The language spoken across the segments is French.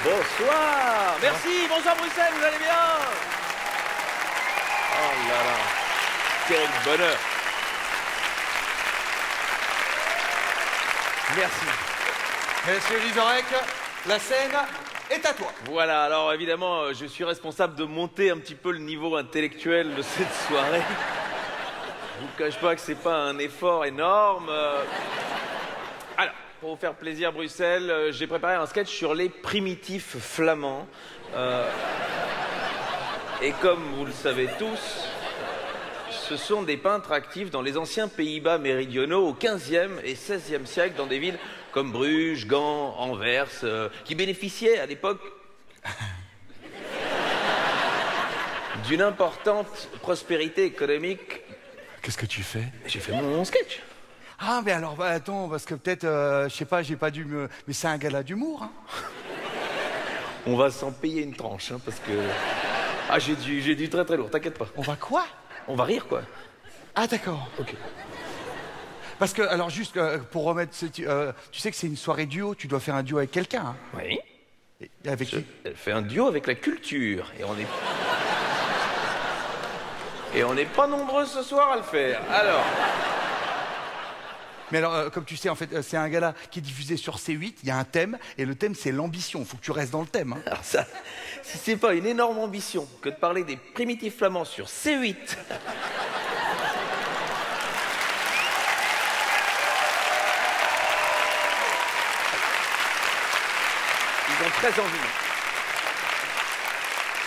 Bonsoir. Merci. Bonsoir Bruxelles, vous allez bien? Oh là là. Quel bonheur. Merci. Monsieur Vizorek, la scène est à toi. Voilà, alors évidemment, je suis responsable de monter un petit peu le niveau intellectuel de cette soirée. Je vous cache pas que c'est pas un effort énorme. Alors, pour vous faire plaisir, Bruxelles, j'ai préparé un sketch sur les primitifs flamands. Et comme vous le savez tous, ce sont des peintres actifs dans les anciens Pays-Bas méridionaux au XVe et XVIe siècle, dans des villes comme Bruges, Gand, Anvers, qui bénéficiaient à l'époque d'une importante prospérité économique. Qu'est-ce que tu fais? J'ai fait mon sketch. Ah, mais alors, attends, parce que peut-être, je sais pas, j'ai pas dû me... Mais c'est un gala d'humour, hein. On va s'en payer une tranche, hein, parce que... Ah, j'ai du très très lourd, t'inquiète pas. On va quoi? On va rire, quoi. Ah, d'accord. Ok. Parce que, alors, juste pour remettre... tu sais que c'est une soirée duo, tu dois faire un duo avec quelqu'un, hein. Oui. Et avec qui? Elle fait un duo avec la culture, et on n'est pas nombreux ce soir à le faire. Alors... Mais alors, comme tu sais, en fait, c'est un gala qui est diffusé sur C8, il y a un thème, et le thème, c'est l'ambition. Il faut que tu restes dans le thème, hein. Alors ça, si c'est pas une énorme ambition que de parler des primitifs flamands sur C8... Ils ont très envie.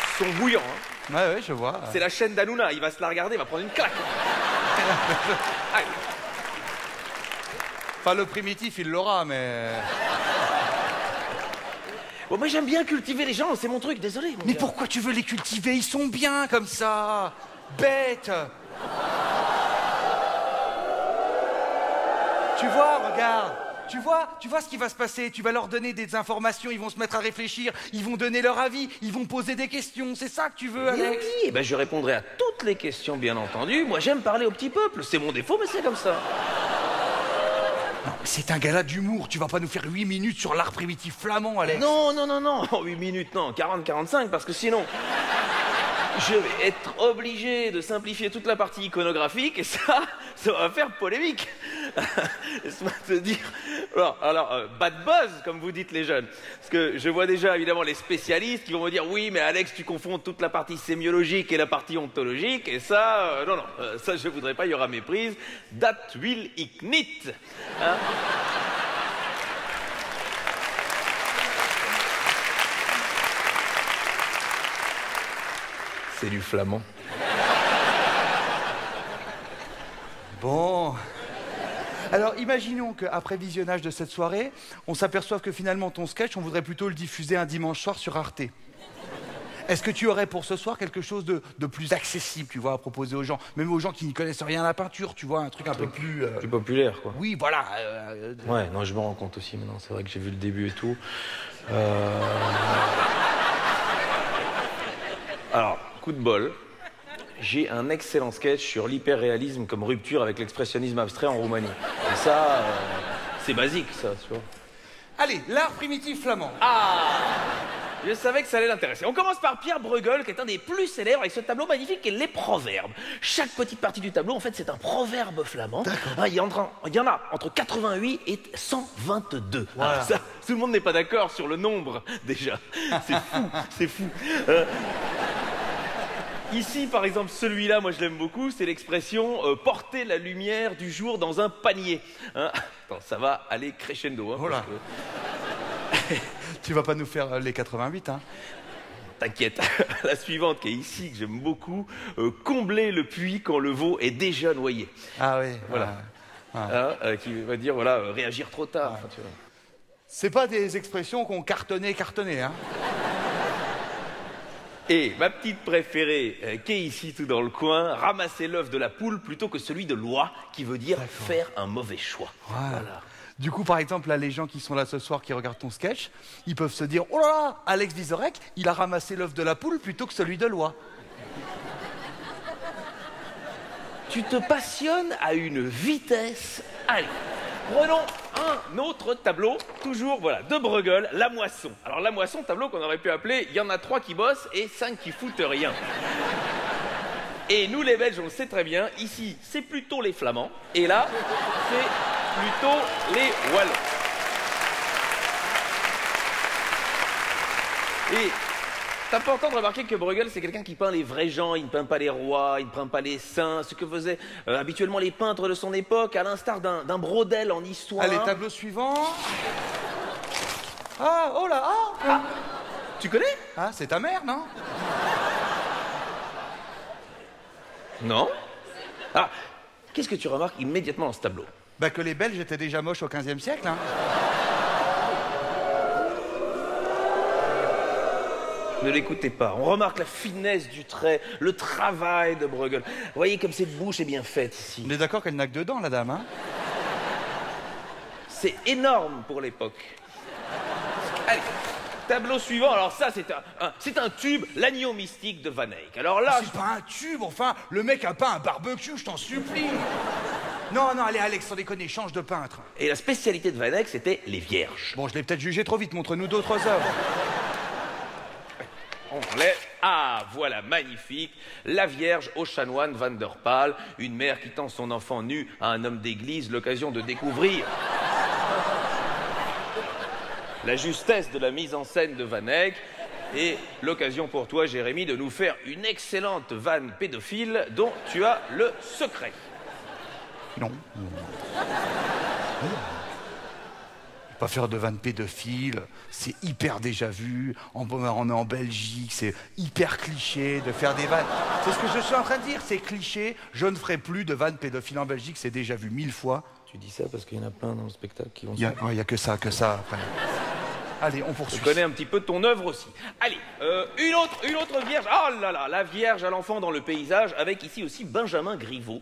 Ils sont bouillants, hein. Ouais, je vois. C'est la chaîne d'Hanouna, il va se la regarder, il va prendre une claque. Allez. Enfin, le primitif, il l'aura, mais... Bon, moi, j'aime bien cultiver les gens, c'est mon truc, désolé. Mais pourquoi tu veux les cultiver? Ils sont bien comme ça. Bêtes. Tu vois, regarde. Tu vois ce qui va se passer. Tu vas leur donner des informations, ils vont se mettre à réfléchir, ils vont donner leur avis, ils vont poser des questions. C'est ça que tu veux, Alex? Oui, ben, je répondrai à toutes les questions, bien entendu. Moi, j'aime parler au petit peuple. C'est mon défaut, mais c'est comme ça. Non, mais c'est un gala d'humour. Tu vas pas nous faire 8 minutes sur l'art primitif flamand, Alex. Non. 8 minutes, non. 40-45, parce que sinon... Je vais être obligé de simplifier toute la partie iconographique, et ça va faire polémique. Laisse-moi te dire... Alors, bad buzz, comme vous dites les jeunes. Parce que je vois déjà, évidemment, les spécialistes qui vont me dire « Oui, mais Alex, tu confonds toute la partie sémiologique et la partie ontologique, et ça... non, ça, je voudrais pas, il y aura méprise. Dat will ik niet. Hein? C'est du flamand. Bon. Alors, imaginons qu'après visionnage de cette soirée, on s'aperçoive que finalement, ton sketch, on voudrait plutôt le diffuser un dimanche soir sur Arte. Est-ce que tu aurais pour ce soir quelque chose de plus accessible, tu vois, à proposer aux gens, même aux gens qui n'y connaissent rien à la peinture, tu vois, un truc un peu plus... Plus populaire, quoi. Oui, voilà. Ouais, non, je me rends compte aussi maintenant. C'est vrai que j'ai vu le début et tout. Alors, coup de bol. J'ai un excellent sketch sur l'hyperréalisme comme rupture avec l'expressionnisme abstrait en Roumanie. Et ça, c'est basique, ça, tu vois. Allez, l'art primitif flamand. Ah! Je savais que ça allait l'intéresser. On commence par Pierre Bruegel, qui est un des plus célèbres, avec ce tableau magnifique qu'est les proverbes. Chaque petite partie du tableau, en fait, c'est un proverbe flamand. Hein, il y en a entre 88 et 122. Voilà. Alors ça, tout le monde n'est pas d'accord sur le nombre, déjà. C'est fou, c'est fou. Ici, par exemple, celui-là, moi je l'aime beaucoup, c'est l'expression porter la lumière du jour dans un panier. Hein, attends, ça va aller crescendo. Hein, Voilà. Tu vas pas nous faire les 88, hein? T'inquiète. La suivante qui est ici, que j'aime beaucoup, combler le puits quand le veau est déjà noyé. Ah oui. Voilà. Qui va dire, voilà, réagir trop tard. Enfin, tu vois. C'est pas des expressions qu'on cartonnait, hein? Et ma petite préférée, qui est ici tout dans le coin, ramasser l'œuf de la poule plutôt que celui de l'oie, qui veut dire faire un mauvais choix. Voilà. Du coup, par exemple, là, les gens qui sont là ce soir, qui regardent ton sketch, ils peuvent se dire « Oh là là, Alex Vizorek, il a ramassé l'œuf de la poule plutôt que celui de l'oie. » Tu te passionnes à une vitesse. Allez, prenons un autre tableau, toujours, voilà, de Bruegel, La Moisson. Alors, La Moisson, tableau qu'on aurait pu appeler « Il y en a 3 qui bossent et 5 qui foutent rien ». Et nous, les Belges, on le sait très bien, ici, c'est plutôt les Flamands, et là, c'est plutôt les Wallons. Et c'est important de remarquer que Bruegel, c'est quelqu'un qui peint les vrais gens, il ne peint pas les rois, il ne peint pas les saints, ce que faisaient habituellement les peintres de son époque, à l'instar d'un Braudel en histoire. Allez, tableau suivant. Ah, oh là, ah. Tu connais? Ah, c'est ta mère, non? Non. Ah, qu'est-ce que tu remarques immédiatement dans ce tableau? Bah que les Belges étaient déjà moches au XVe siècle, hein. Ne l'écoutez pas. On remarque la finesse du trait, le travail de Bruegel. Vous voyez comme cette bouche est bien faite ici. On est d'accord qu'elle n'a que 2 dents, la dame, hein? C'est énorme pour l'époque. Allez, tableau suivant. Alors ça, c'est un tube, l'agneau mystique de Van Eyck. Alors là... C'est pas un tube, enfin. Le mec a peint un barbecue, je t'en supplie. Non, non, allez, Alex, sans déconner, change de peintre. Et la spécialité de Van Eyck, c'était les vierges. Bon, je l'ai peut-être jugé trop vite, montre-nous d'autres œuvres. On enlève. Ah, voilà, magnifique. La Vierge au chanoine Van der Pal, une mère qui tend son enfant nu à un homme d'église, l'occasion de découvrir la justesse de la mise en scène de Van Eyck et l'occasion pour toi, Jérémy, de nous faire une excellente vanne pédophile dont tu as le secret. Non. Pas faire de vanne pédophile, c'est hyper déjà vu, on est en Belgique, c'est hyper cliché de faire des vannes. C'est ce que je suis en train de dire, c'est cliché, je ne ferai plus de vannes pédophiles en Belgique, c'est déjà vu 1000 fois. Tu dis ça parce qu'il y en a plein dans le spectacle qui vont... Il y a que ça après. Allez, on poursuit. Je connais un petit peu ton œuvre aussi. Allez, une autre vierge. Oh là là, la vierge à l'enfant dans le paysage, avec ici aussi Benjamin Griveaux.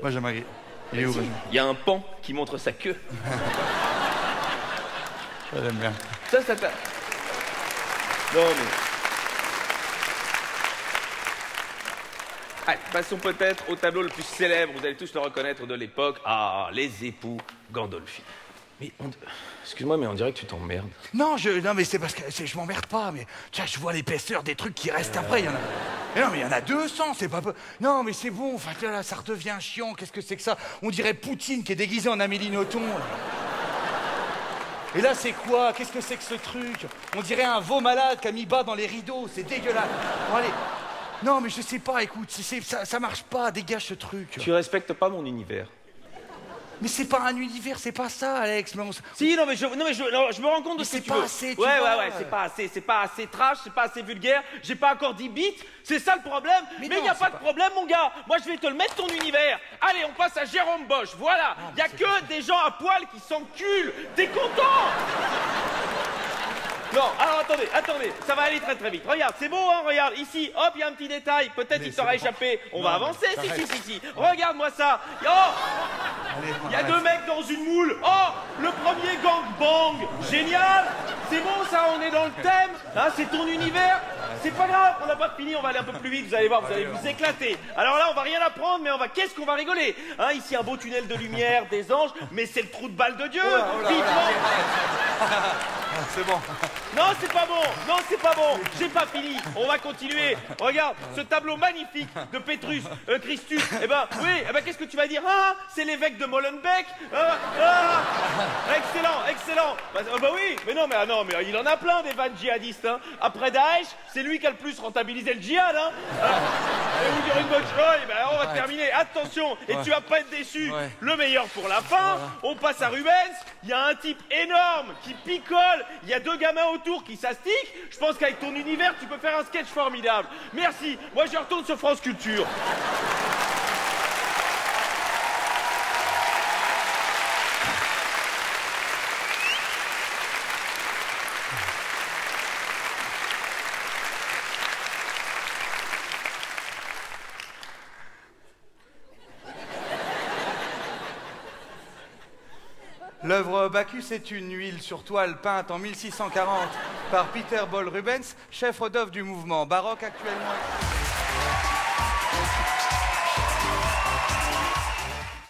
Benjamin Griveaux. Il est où, Benjamin ? Il y a un pan qui montre sa queue. J'aime bien. Ça t'a... Non, mais... Allez, passons peut-être au tableau le plus célèbre, vous allez tous le reconnaître de l'époque. Ah, les époux Gandolfi. Mais, excuse-moi, mais on dirait que tu t'emmerdes. Non, mais c'est parce que je m'emmerde pas, mais tiens, je vois l'épaisseur des trucs qui restent après, il y en a... Mais non, mais il y en a 200, c'est pas peu... Non, mais c'est bon, enfin, là, ça redevient chiant, qu'est-ce que c'est que ça? On dirait Poutine qui est déguisé en Amélie Nothomb. Et là, c'est quoi? Qu'est-ce que c'est que ce truc? On dirait un veau malade qui a mis bas dans les rideaux, c'est dégueulasse. Bon, allez. Non, mais je sais pas, écoute, ça marche pas, dégage ce truc. Tu respectes pas mon univers. Mais c'est pas un univers, c'est pas ça, Alex. Mais Si, non, mais je me rends compte de ce que tu veux. Assez, ouais, c'est pas assez trash, c'est pas assez vulgaire, j'ai pas encore 10 bits, c'est ça le problème. Mais il n'y a pas de problème, mon gars. Moi, je vais te le mettre, ton univers. Allez, on passe à Jérôme Bosch, voilà. Il y a que des gens à poil qui s'enculent. T'es content? Non, alors attendez, ça va aller très très vite. Regarde, c'est beau, hein, regarde, ici, hop, il y a un petit détail, peut-être il t'aura échappé. On va avancer, si. Regarde-moi ça. Oh, il y a 2 mecs dans une moule. Oh, le premier gangbang. Génial. C'est bon, ça, on est dans le thème. Hein, c'est ton univers. C'est pas grave, on n'a pas fini, on va aller un peu plus vite, vous allez voir, vous allez vous éclater. Alors là, on va rien apprendre, mais qu'est-ce qu'on va rigoler, hein, ici, un beau tunnel de lumière, des anges, mais c'est le trou de balle de Dieu. C'est bon. Non, c'est pas bon, j'ai pas fini, on va continuer. Regarde, ce tableau magnifique de Petrus Christus, qu'est-ce que tu vas dire? Ah, c'est l'évêque de Molenbeek. Excellent. Bah oui, mais il en a plein des vannes djihadistes, hein. Après Daesh, c'est lui qui a le plus rentabilisé le djihad, hein. Je vais vous dire une bonne chose, on va terminer, attention, et tu vas pas être déçu. Le meilleur pour la fin, on passe à Rubens, il y a un type énorme qui picole, il y a 2 gamins autour qui s'astiquent. Je pense qu'avec ton univers, tu peux faire un sketch formidable. Merci, moi je retourne sur France Culture. L'œuvre Bacchus est une huile sur toile peinte en 1640 par Peter Ball Rubens, chef d'œuvre du mouvement baroque actuellement.